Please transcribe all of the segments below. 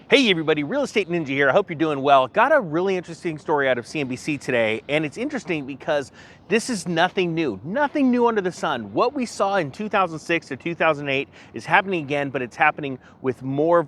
Hey everybody, Real Estate Ninja here. I hope you're doing well. Got a really interesting story out of CNBC today, and it's interesting because this is nothing new. Nothing new under the sun. What we saw in 2006 to 2008 is happening again, but it's happening with more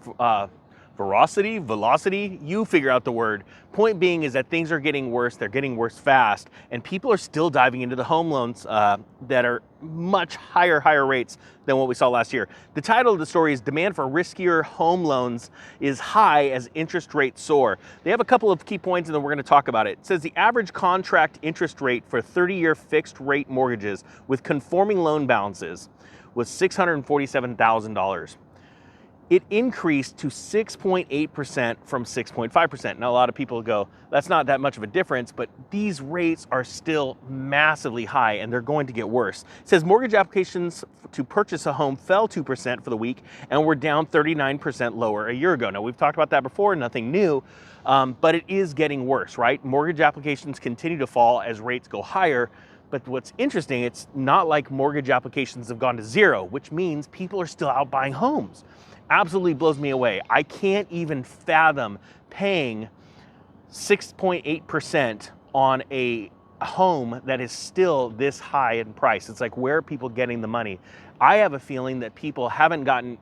velocity, you figure out the word. Point being is that things are getting worse, they're getting worse fast, and people are still diving into the home loans that are much higher rates than what we saw last year. The title of the story is Demand for Riskier Home Loans is High as Interest Rates Soar. They have a couple of key points and then we're gonna talk about it. It says the average contract interest rate for 30-year fixed rate mortgages with conforming loan balances was $647,000. It increased to 6.8% from 6.5%. Now, a lot of people go, that's not that much of a difference, but these rates are still massively high and they're going to get worse. It says mortgage applications to purchase a home fell 2% for the week and were down 39% lower a year ago. Now, we've talked about that before, nothing new, but it is getting worse, right? Mortgage applications continue to fall as rates go higher. But what's interesting, it's not like mortgage applications have gone to zero, which means people are still out buying homes. Absolutely blows me away. I can't even fathom paying 6.8% on a home that is still this high in price. It's like, where are people getting the money? I have a feeling that people haven't gotten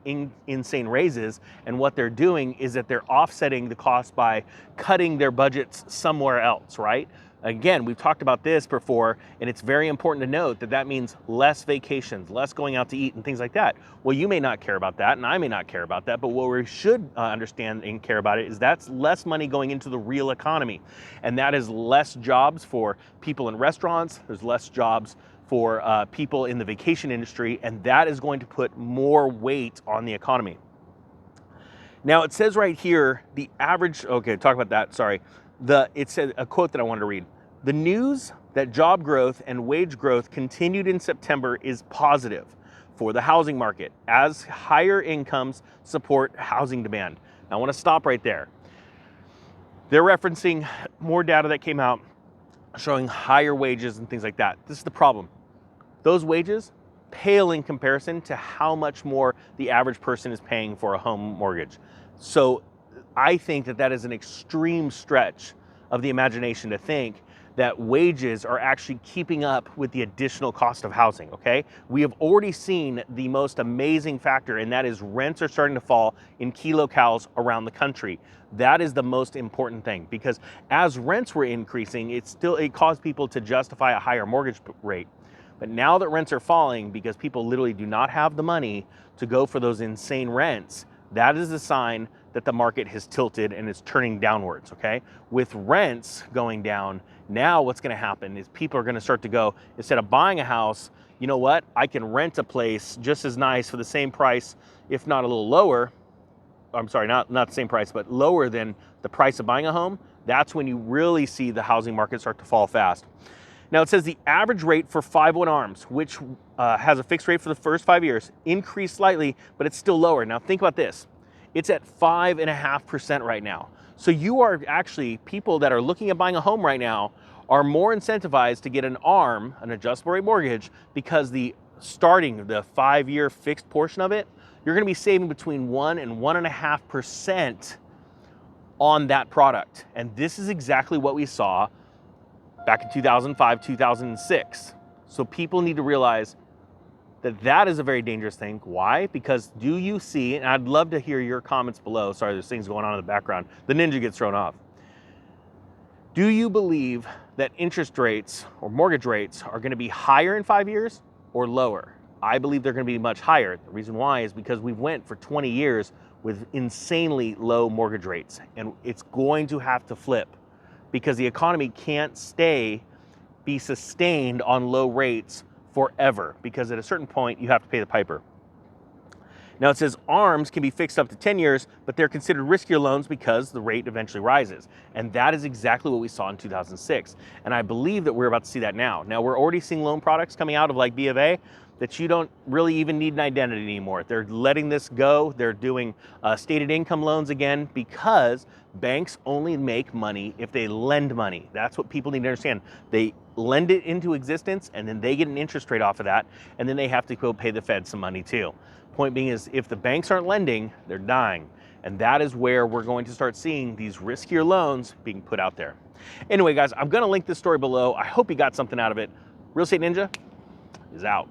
insane raises, and what they're doing is that they're offsetting the cost by cutting their budgets somewhere else, right? Again, we've talked about this before, and it's very important to note that that means less vacations, less going out to eat and things like that. Well, you may not care about that, and I may not care about that, but what we should understand and care about it is that's less money going into the real economy. And that is less jobs for people in restaurants, there's less jobs for people in the vacation industry, and that is going to put more weight on the economy. Now, it says right here, the average, okay, talk about that, sorry. It said a quote that I wanted to read. The news that job growth and wage growth continued in September is positive for the housing market as higher incomes support housing demand. Now, I want to stop right there. They're referencing more data that came out showing higher wages and things like that. This is the problem. Those wages pale in comparison to how much more the average person is paying for a home mortgage. So I think that that is an extreme stretch of the imagination to think that wages are actually keeping up with the additional cost of housing, okay? We have already seen the most amazing factor, and that is rents are starting to fall in key locales around the country. That is the most important thing, because as rents were increasing, it caused people to justify a higher mortgage rate. But now that rents are falling because people literally do not have the money to go for those insane rents, that is a sign that the market has tilted and is turning downwards, okay? With rents going down, now what's gonna happen is people are gonna start to go, instead of buying a house, you know what? I can rent a place just as nice for the same price, if not a little lower. I'm sorry, not the same price, but lower than the price of buying a home. That's when you really see the housing market start to fall fast. Now, it says the average rate for 5/1 ARMs, which has a fixed rate for the first 5 years, increased slightly, but it's still lower. Now, think about this. It's at 5.5% right now. So you are actually, people that are looking at buying a home right now are more incentivized to get an ARM, an adjustable rate mortgage, because the 5-year fixed portion of it, you're gonna be saving between 1 and 1.5% on that product. And this is exactly what we saw back in 2005, 2006. So people need to realize that that is a very dangerous thing. Why? Because do you see, and I'd love to hear your comments below. Sorry, there's things going on in the background. The ninja gets thrown off. Do you believe that interest rates or mortgage rates are gonna be higher in 5 years or lower? I believe they're gonna be much higher. The reason why is because we've went for 20 years with insanely low mortgage rates, and it's going to have to flip because the economy can't be sustained on low rates forever, because at a certain point you have to pay the piper. Now, it says ARMs can be fixed up to 10 years, but they're considered riskier loans because the rate eventually rises. And that is exactly what we saw in 2006. And I believe that we're about to see that now. Now, we're already seeing loan products coming out of like B of A that you don't really even need an identity anymore. They're letting this go. They're doing stated income loans again because banks only make money if they lend money. That's what people need to understand. They lend it into existence and then they get an interest rate off of that, and then they have to go pay the Fed some money too. Point being is, if the banks aren't lending, they're dying. And that is where we're going to start seeing these riskier loans being put out there. Anyway, guys, I'm going to link this story below. I hope you got something out of it. Real Estate Ninja is out.